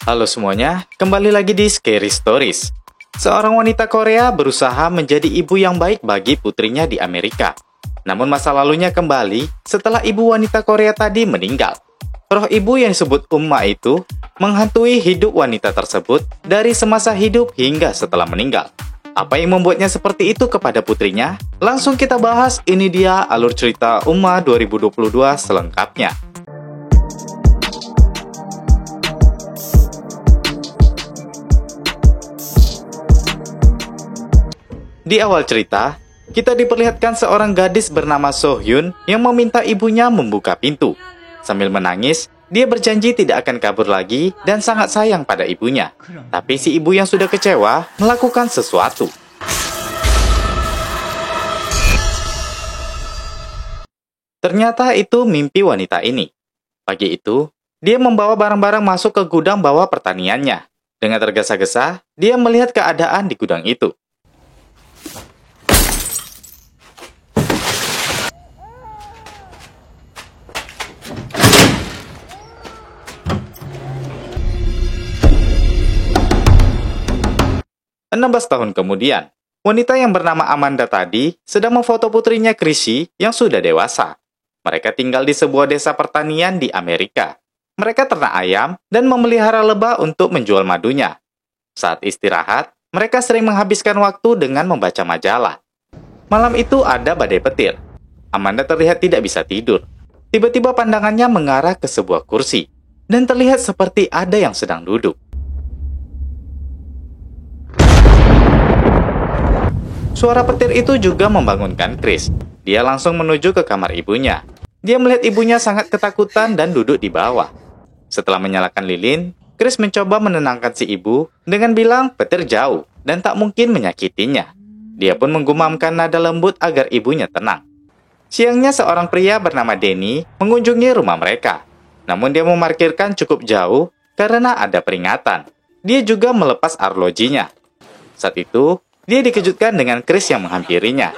Halo semuanya, kembali lagi di Scary Stories. Seorang wanita Korea berusaha menjadi ibu yang baik bagi putrinya di Amerika. Namun masa lalunya kembali setelah ibu wanita Korea tadi meninggal. Roh ibu yang disebut Umma itu menghantui hidup wanita tersebut dari semasa hidup hingga setelah meninggal. Apa yang membuatnya seperti itu kepada putrinya? Langsung kita bahas, ini dia alur cerita Umma 2022 selengkapnya. Di awal cerita, kita diperlihatkan seorang gadis bernama So Hyun yang meminta ibunya membuka pintu. Sambil menangis, dia berjanji tidak akan kabur lagi dan sangat sayang pada ibunya. Tapi si ibu yang sudah kecewa melakukan sesuatu. Ternyata itu mimpi wanita ini. Pagi itu, dia membawa barang-barang masuk ke gudang bawah pertaniannya. Dengan tergesa-gesa, dia melihat keadaan di gudang itu. "16 tahun kemudian, wanita yang bernama Amanda tadi sedang memfoto putrinya Chrissy yang sudah dewasa. Mereka tinggal di sebuah desa pertanian di Amerika. Mereka ternak ayam dan memelihara lebah untuk menjual madunya. Saat istirahat, mereka sering menghabiskan waktu dengan membaca majalah. Malam itu ada badai petir. Amanda terlihat tidak bisa tidur. Tiba-tiba pandangannya mengarah ke sebuah kursi, dan terlihat seperti ada yang sedang duduk. Suara petir itu juga membangunkan Chris. Dia langsung menuju ke kamar ibunya. Dia melihat ibunya sangat ketakutan dan duduk di bawah. Setelah menyalakan lilin, Chris mencoba menenangkan si ibu dengan bilang petir jauh dan tak mungkin menyakitinya. Dia pun menggumamkan nada lembut agar ibunya tenang. Siangnya seorang pria bernama Denny mengunjungi rumah mereka. Namun dia memarkirkan cukup jauh karena ada peringatan. Dia juga melepas arlojinya. Saat itu, dia dikejutkan dengan Chris yang menghampirinya.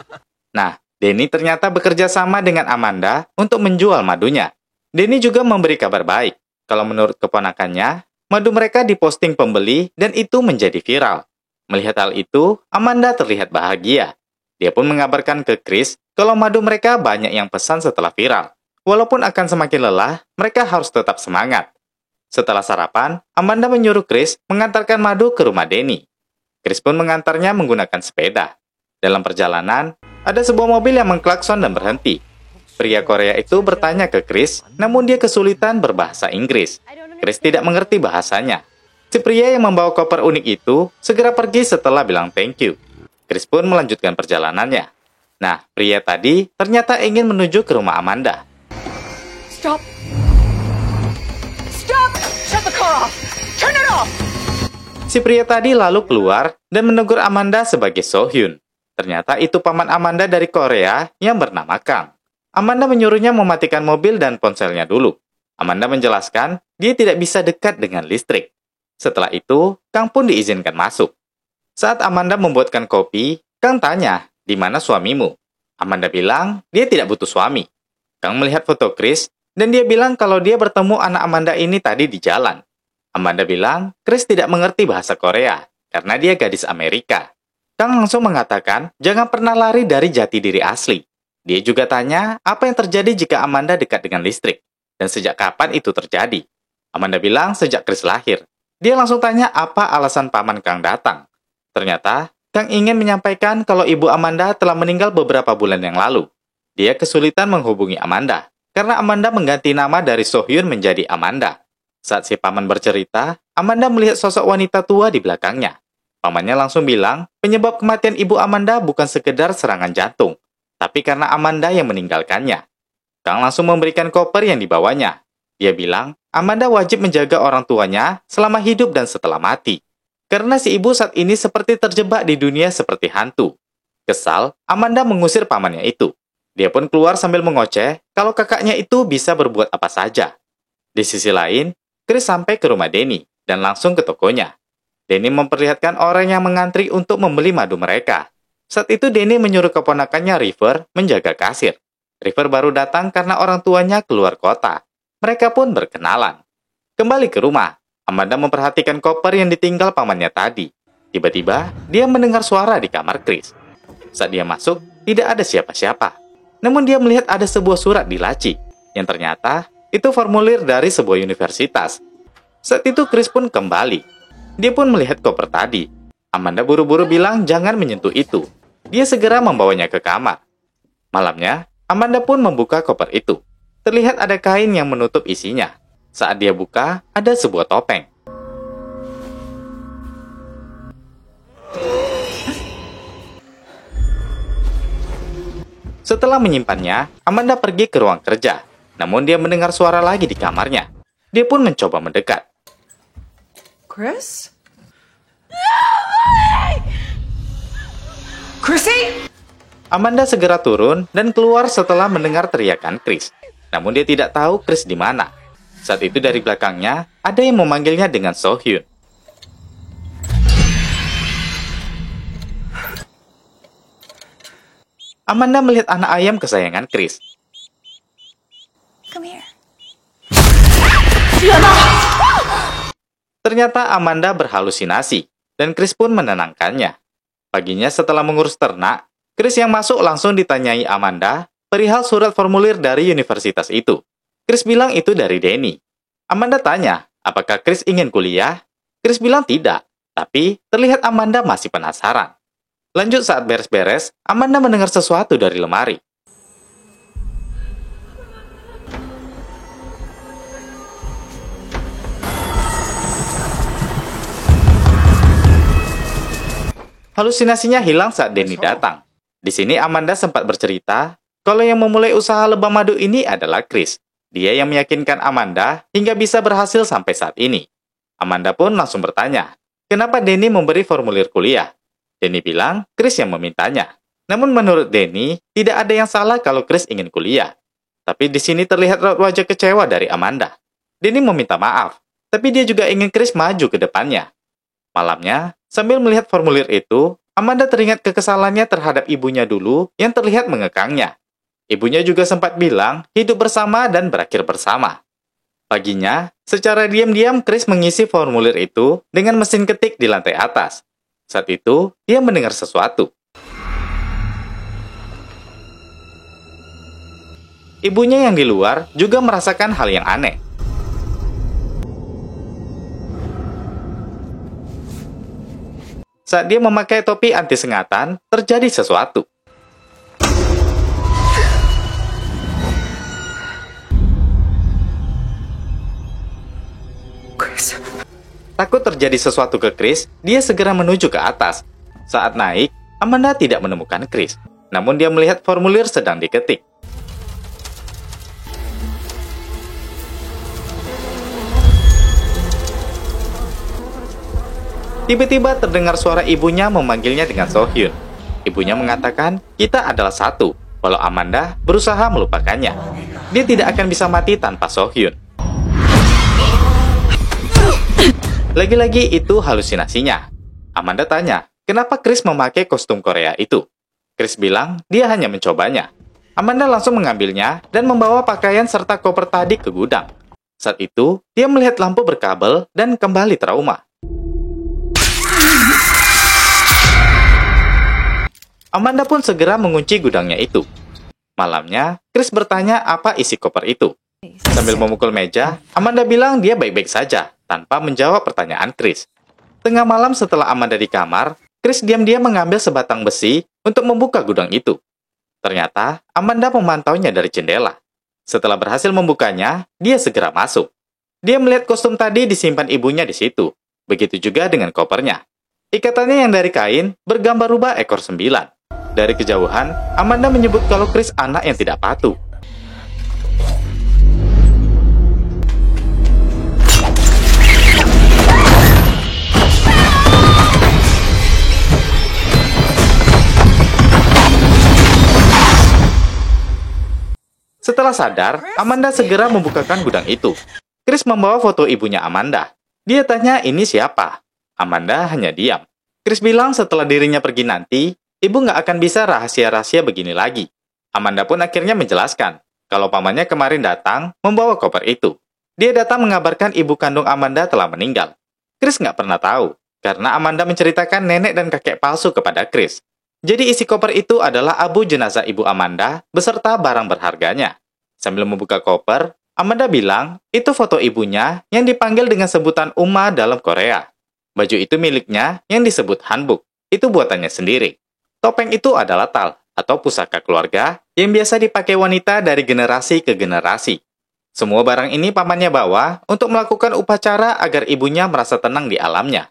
Nah, Denny ternyata bekerja sama dengan Amanda untuk menjual madunya. Denny juga memberi kabar baik. Kalau menurut keponakannya, madu mereka diposting pembeli dan itu menjadi viral. Melihat hal itu, Amanda terlihat bahagia. Dia pun mengabarkan ke Chris kalau madu mereka banyak yang pesan setelah viral. Walaupun akan semakin lelah, mereka harus tetap semangat. Setelah sarapan, Amanda menyuruh Chris mengantarkan madu ke rumah Denny. Chris pun mengantarnya menggunakan sepeda. Dalam perjalanan, ada sebuah mobil yang mengklakson dan berhenti. Pria Korea itu bertanya ke Chris, namun dia kesulitan berbahasa Inggris. Chris tidak mengerti bahasanya. Si pria yang membawa koper unik itu segera pergi setelah bilang thank you. Chris pun melanjutkan perjalanannya. Nah, pria tadi ternyata ingin menuju ke rumah Amanda. Stop! Stop! Shut the car off! Turn it off! Si pria tadi lalu keluar dan menegur Amanda sebagai So Hyun. Ternyata itu paman Amanda dari Korea yang bernama Kang. Amanda menyuruhnya mematikan mobil dan ponselnya dulu. Amanda menjelaskan dia tidak bisa dekat dengan listrik. Setelah itu, Kang pun diizinkan masuk. Saat Amanda membuatkan kopi, Kang tanya, "Di mana suamimu?" Amanda bilang dia tidak butuh suami. Kang melihat foto Chris dan dia bilang kalau dia bertemu anak Amanda ini tadi di jalan. Amanda bilang Chris tidak mengerti bahasa Korea karena dia gadis Amerika. Kang langsung mengatakan jangan pernah lari dari jati diri asli. Dia juga tanya apa yang terjadi jika Amanda dekat dengan listrik dan sejak kapan itu terjadi. Amanda bilang sejak Chris lahir. Dia langsung tanya apa alasan paman Kang datang. Ternyata Kang ingin menyampaikan kalau ibu Amanda telah meninggal beberapa bulan yang lalu. Dia kesulitan menghubungi Amanda karena Amanda mengganti nama dari So Hyun menjadi Amanda. Saat si paman bercerita, Amanda melihat sosok wanita tua di belakangnya. Pamannya langsung bilang, penyebab kematian ibu Amanda bukan sekedar serangan jantung, tapi karena Amanda yang meninggalkannya. Kang langsung memberikan koper yang dibawanya. Dia bilang, Amanda wajib menjaga orang tuanya selama hidup dan setelah mati. Karena si ibu saat ini seperti terjebak di dunia seperti hantu. Kesal, Amanda mengusir pamannya itu. Dia pun keluar sambil mengoceh kalau kakaknya itu bisa berbuat apa saja. Di sisi lain, Chris sampai ke rumah Denny dan langsung ke tokonya. Denny memperlihatkan orang yang mengantri untuk membeli madu mereka. Saat itu Denny menyuruh keponakannya River menjaga kasir. River baru datang karena orang tuanya keluar kota. Mereka pun berkenalan. Kembali ke rumah, Amanda memperhatikan koper yang ditinggal pamannya tadi. Tiba-tiba, dia mendengar suara di kamar Chris. Saat dia masuk, tidak ada siapa-siapa. Namun dia melihat ada sebuah surat di laci, yang ternyata itu formulir dari sebuah universitas. Saat itu Chris pun kembali. Dia pun melihat koper tadi. Amanda buru-buru bilang jangan menyentuh itu. Dia segera membawanya ke kamar. Malamnya, Amanda pun membuka koper itu. Terlihat ada kain yang menutup isinya. Saat dia buka, ada sebuah topeng. Setelah menyimpannya, Amanda pergi ke ruang kerja. Namun dia mendengar suara lagi di kamarnya. Dia pun mencoba mendekat. Chris? Chrissy? Amanda segera turun dan keluar setelah mendengar teriakan Chris. Namun dia tidak tahu Chris di mana. Saat itu dari belakangnya, ada yang memanggilnya dengan So-hyun. Amanda melihat anak ayam kesayangan Chris. Come here. Ternyata Amanda berhalusinasi, dan Chris pun menenangkannya. Paginya setelah mengurus ternak, Chris yang masuk langsung ditanyai Amanda perihal surat formulir dari universitas itu. Chris bilang itu dari Danny. Amanda tanya, apakah Chris ingin kuliah? Chris bilang tidak, tapi terlihat Amanda masih penasaran. Lanjut saat beres-beres, Amanda mendengar sesuatu dari lemari. Halusinasinya hilang saat Danny datang. Di sini Amanda sempat bercerita kalau yang memulai usaha lebah madu ini adalah Chris. Dia yang meyakinkan Amanda hingga bisa berhasil sampai saat ini. Amanda pun langsung bertanya, kenapa Danny memberi formulir kuliah? Danny bilang Chris yang memintanya. Namun menurut Danny, tidak ada yang salah kalau Chris ingin kuliah. Tapi di sini terlihat raut wajah kecewa dari Amanda. Danny meminta maaf, tapi dia juga ingin Chris maju ke depannya. Malamnya, sambil melihat formulir itu, Amanda teringat kekesalannya terhadap ibunya dulu yang terlihat mengekangnya. Ibunya juga sempat bilang hidup bersama dan berakhir bersama. Paginya, secara diam-diam Chris mengisi formulir itu dengan mesin ketik di lantai atas. Saat itu, dia mendengar sesuatu. Ibunya yang di luar juga merasakan hal yang aneh. Saat dia memakai topi anti sengatan, terjadi sesuatu. Chris. Takut terjadi sesuatu ke Chris, dia segera menuju ke atas. Saat naik, Amanda tidak menemukan Chris. Namun dia melihat formulir sedang diketik. Tiba-tiba terdengar suara ibunya memanggilnya dengan So-hyun. Ibunya mengatakan, kita adalah satu, walau Amanda berusaha melupakannya. Dia tidak akan bisa mati tanpa So-hyun. Lagi-lagi itu halusinasinya. Amanda tanya, kenapa Chris memakai kostum Korea itu? Chris bilang, dia hanya mencobanya. Amanda langsung mengambilnya dan membawa pakaian serta koper tadi ke gudang. Saat itu, dia melihat lampu berkabel dan kembali trauma. Amanda pun segera mengunci gudangnya itu. Malamnya, Chris bertanya apa isi koper itu. Sambil memukul meja, Amanda bilang dia baik-baik saja, tanpa menjawab pertanyaan Chris. Tengah malam setelah Amanda di kamar, Chris diam-diam mengambil sebatang besi untuk membuka gudang itu. Ternyata, Amanda memantaunya dari jendela. Setelah berhasil membukanya, dia segera masuk. Dia melihat kostum tadi disimpan ibunya di situ. Begitu juga dengan kopernya. Ikatannya yang dari kain bergambar rubah ekor 9. Dari kejauhan, Amanda menyebut kalau Chris anak yang tidak patuh. Setelah sadar, Amanda segera membukakan gudang itu. Chris membawa foto ibunya Amanda. Dia tanya ini siapa? Amanda hanya diam. Chris bilang setelah dirinya pergi nanti, ibu nggak akan bisa rahasia-rahasia begini lagi. Amanda pun akhirnya menjelaskan kalau pamannya kemarin datang membawa koper itu. Dia datang mengabarkan ibu kandung Amanda telah meninggal. Chris nggak pernah tahu, karena Amanda menceritakan nenek dan kakek palsu kepada Chris. Jadi isi koper itu adalah abu jenazah ibu Amanda beserta barang berharganya. Sambil membuka koper, Amanda bilang itu foto ibunya yang dipanggil dengan sebutan Uma dalam Korea. Baju itu miliknya yang disebut hanbok. Itu buatannya sendiri. Topeng itu adalah tal atau pusaka keluarga yang biasa dipakai wanita dari generasi ke generasi. Semua barang ini pamannya bawa untuk melakukan upacara agar ibunya merasa tenang di alamnya.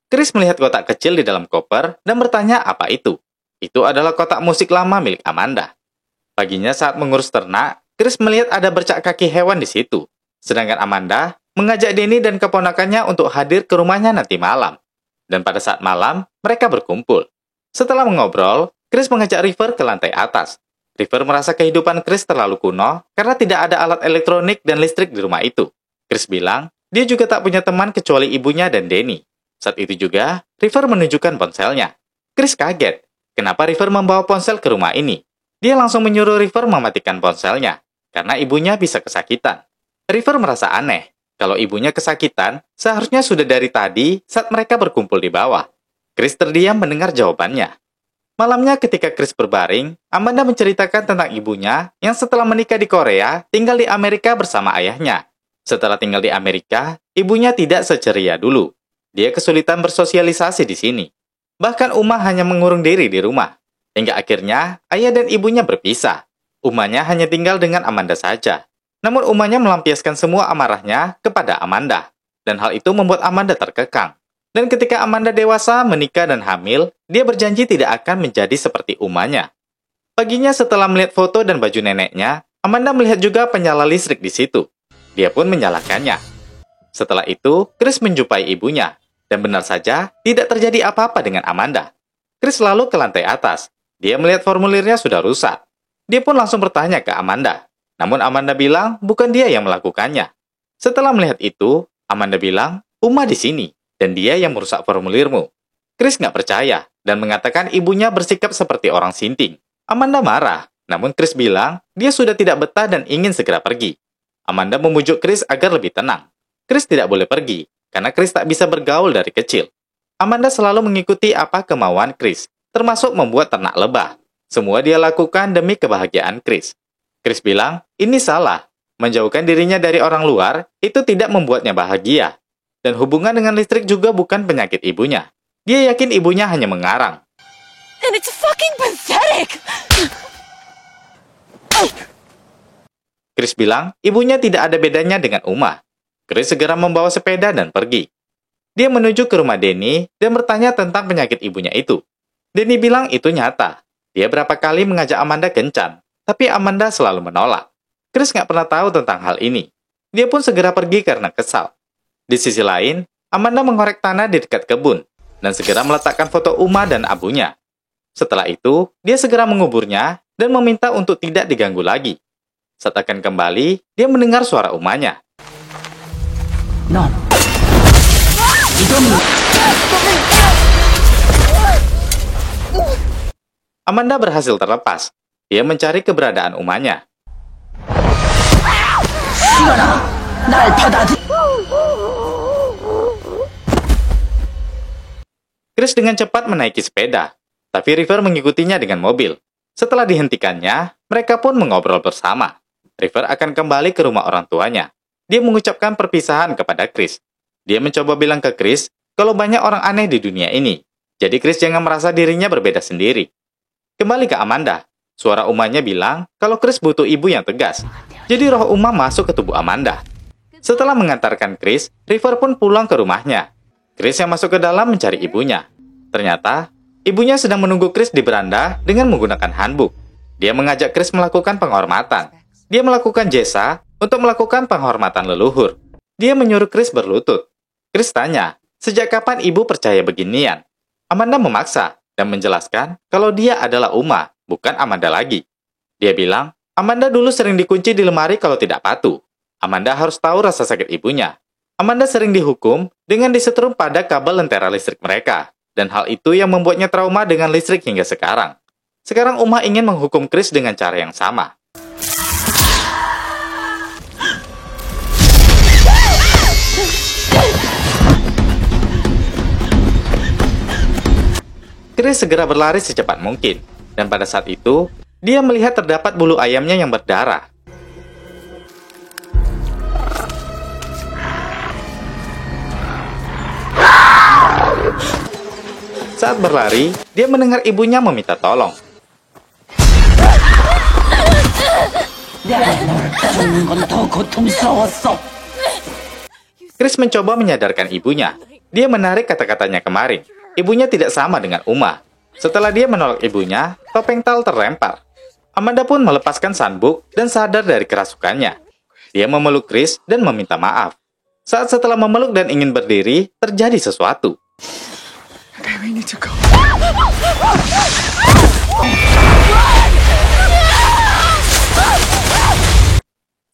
Chris melihat kotak kecil di dalam koper dan bertanya apa itu. Itu adalah kotak musik lama milik Amanda. Paginya saat mengurus ternak, Chris melihat ada bercak kaki hewan di situ. Sedangkan Amanda mengajak Denny dan keponakannya untuk hadir ke rumahnya nanti malam. Dan pada saat malam, mereka berkumpul. Setelah mengobrol, Chris mengajak River ke lantai atas. River merasa kehidupan Chris terlalu kuno karena tidak ada alat elektronik dan listrik di rumah itu. Chris bilang, dia juga tak punya teman kecuali ibunya dan Denny. Saat itu juga, River menunjukkan ponselnya. Chris kaget. Kenapa River membawa ponsel ke rumah ini? Dia langsung menyuruh River mematikan ponselnya, karena ibunya bisa kesakitan. River merasa aneh. Kalau ibunya kesakitan, seharusnya sudah dari tadi saat mereka berkumpul di bawah. Chris terdiam mendengar jawabannya. Malamnya ketika Chris berbaring, Amanda menceritakan tentang ibunya yang setelah menikah di Korea, tinggal di Amerika bersama ayahnya. Setelah tinggal di Amerika, ibunya tidak seceria dulu. Dia kesulitan bersosialisasi di sini. Bahkan Uma hanya mengurung diri di rumah. Hingga akhirnya, ayah dan ibunya berpisah. Umanya hanya tinggal dengan Amanda saja. Namun Umanya melampiaskan semua amarahnya kepada Amanda. Dan hal itu membuat Amanda terkekang. Dan ketika Amanda dewasa, menikah dan hamil, dia berjanji tidak akan menjadi seperti Umanya. Paginya setelah melihat foto dan baju neneknya, Amanda melihat juga penyala listrik di situ. Dia pun menyalakannya. Setelah itu, Chris menjumpai ibunya. Dan benar saja, tidak terjadi apa-apa dengan Amanda. Chris lalu ke lantai atas. Dia melihat formulirnya sudah rusak. Dia pun langsung bertanya ke Amanda. Namun Amanda bilang bukan dia yang melakukannya. Setelah melihat itu, Amanda bilang, Uma di sini. Dan dia yang merusak formulirmu. Chris nggak percaya dan mengatakan ibunya bersikap seperti orang sinting. Amanda marah, namun Chris bilang dia sudah tidak betah dan ingin segera pergi. Amanda memujuk Chris agar lebih tenang. Chris tidak boleh pergi, karena Chris tak bisa bergaul dari kecil. Amanda selalu mengikuti apa kemauan Chris, termasuk membuat ternak lebah. Semua dia lakukan demi kebahagiaan Chris. Chris bilang, ini salah. Menjauhkan dirinya dari orang luar, itu tidak membuatnya bahagia. Dan hubungan dengan listrik juga bukan penyakit ibunya. Dia yakin ibunya hanya mengarang. And it's fucking pathetic! Chris bilang, ibunya tidak ada bedanya dengan Uma. Chris segera membawa sepeda dan pergi. Dia menuju ke rumah Denny dan bertanya tentang penyakit ibunya itu. Denny bilang itu nyata. Dia berapa kali mengajak Amanda kencan, tapi Amanda selalu menolak. Chris nggak pernah tahu tentang hal ini. Dia pun segera pergi karena kesal. Di sisi lain, Amanda mengorek tanah di dekat kebun dan segera meletakkan foto Uma dan abunya. Setelah itu, dia segera menguburnya dan meminta untuk tidak diganggu lagi. Saat akan kembali, dia mendengar suara Umanya. No. Amanda berhasil terlepas. Dia mencari keberadaan Umanya. Chris dengan cepat menaiki sepeda, tapi River mengikutinya dengan mobil. Setelah dihentikannya, mereka pun mengobrol bersama. River akan kembali ke rumah orang tuanya. Dia mengucapkan perpisahan kepada Chris. Dia mencoba bilang ke Chris kalau banyak orang aneh di dunia ini. Jadi Chris jangan merasa dirinya berbeda sendiri. Kembali ke Amanda. Suara Umanya bilang kalau Chris butuh ibu yang tegas. Jadi roh Uma masuk ke tubuh Amanda. Setelah mengantarkan Chris, River pun pulang ke rumahnya. Chris yang masuk ke dalam mencari ibunya. Ternyata, ibunya sedang menunggu Chris di beranda dengan menggunakan hanbok. Dia mengajak Chris melakukan penghormatan. Dia melakukan jesa untuk melakukan penghormatan leluhur. Dia menyuruh Chris berlutut. Chris tanya, sejak kapan ibu percaya beginian? Amanda memaksa dan menjelaskan kalau dia adalah Uma, bukan Amanda lagi. Dia bilang, Amanda dulu sering dikunci di lemari kalau tidak patuh. Amanda harus tahu rasa sakit ibunya. Amanda sering dihukum dengan disetrum pada kabel lentera listrik mereka. Dan hal itu yang membuatnya trauma dengan listrik hingga sekarang. Sekarang Uma ingin menghukum Chris dengan cara yang sama. Chris segera berlari secepat mungkin, dan pada saat itu, dia melihat terdapat bulu ayamnya yang berdarah. Saat berlari, dia mendengar ibunya meminta tolong. Chris mencoba menyadarkan ibunya. Dia menarik kata-katanya kemarin. Ibunya tidak sama dengan Uma. Setelah dia menolak ibunya, topeng Tal terlempar. Amanda pun melepaskan sanbuk dan sadar dari kerasukannya. Dia memeluk Chris dan meminta maaf. Saat setelah memeluk dan ingin berdiri, terjadi sesuatu. Okay, we need to go.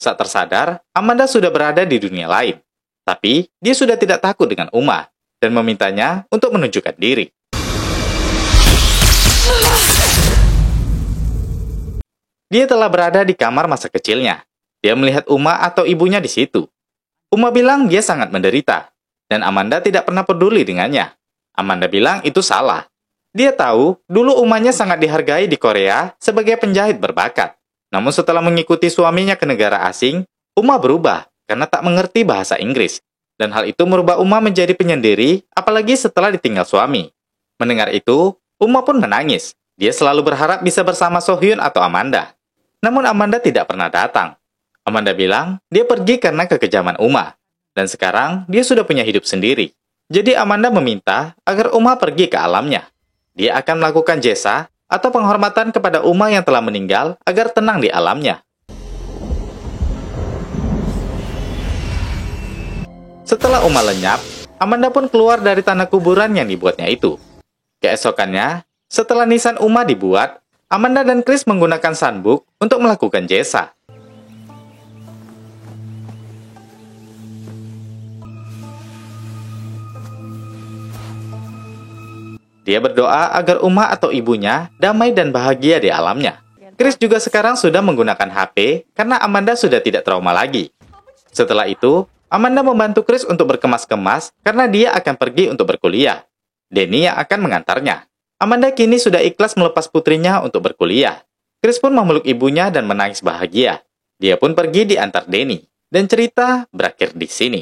Saat tersadar, Amanda sudah berada di dunia lain. Tapi, dia sudah tidak takut dengan Uma dan memintanya untuk menunjukkan diri. Dia telah berada di kamar masa kecilnya. Dia melihat Uma atau ibunya di situ. Uma bilang dia sangat menderita, dan Amanda tidak pernah peduli dengannya. Amanda bilang itu salah. Dia tahu dulu Umanya sangat dihargai di Korea sebagai penjahit berbakat. Namun setelah mengikuti suaminya ke negara asing, Uma berubah karena tak mengerti bahasa Inggris. Dan hal itu merubah Uma menjadi penyendiri, apalagi setelah ditinggal suami. Mendengar itu, Uma pun menangis. Dia selalu berharap bisa bersama Sohyun atau Amanda. Namun Amanda tidak pernah datang. Amanda bilang dia pergi karena kekejaman Uma. Dan sekarang dia sudah punya hidup sendiri. Jadi Amanda meminta agar Uma pergi ke alamnya. Dia akan melakukan jesa atau penghormatan kepada Uma yang telah meninggal agar tenang di alamnya. Setelah Uma lenyap, Amanda pun keluar dari tanah kuburan yang dibuatnya itu. Keesokannya, setelah nisan Uma dibuat, Amanda dan Chris menggunakan sanbuk untuk melakukan jesa. Dia berdoa agar Uma atau ibunya damai dan bahagia di alamnya. Chris juga sekarang sudah menggunakan HP karena Amanda sudah tidak trauma lagi. Setelah itu, Amanda membantu Chris untuk berkemas-kemas karena dia akan pergi untuk berkuliah. Denny yang akan mengantarnya. Amanda kini sudah ikhlas melepas putrinya untuk berkuliah. Chris pun memeluk ibunya dan menangis bahagia. Dia pun pergi diantar Denny. Dan cerita berakhir di sini.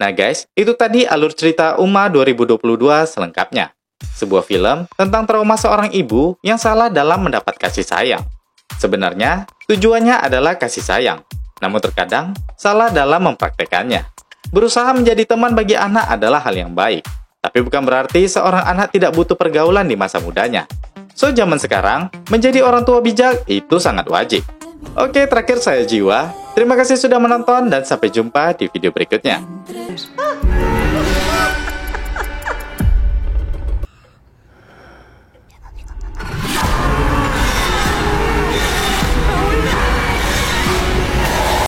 Nah guys, itu tadi alur cerita Uma 2022 selengkapnya. Sebuah film tentang trauma seorang ibu yang salah dalam mendapat kasih sayang. Sebenarnya, tujuannya adalah kasih sayang. Namun terkadang, salah dalam mempraktekannya. Berusaha menjadi teman bagi anak adalah hal yang baik. Tapi bukan berarti seorang anak tidak butuh pergaulan di masa mudanya. So, zaman sekarang, menjadi orang tua bijak itu sangat wajib. Oke, terakhir saya Jiwa. Terima kasih sudah menonton dan sampai jumpa di video berikutnya.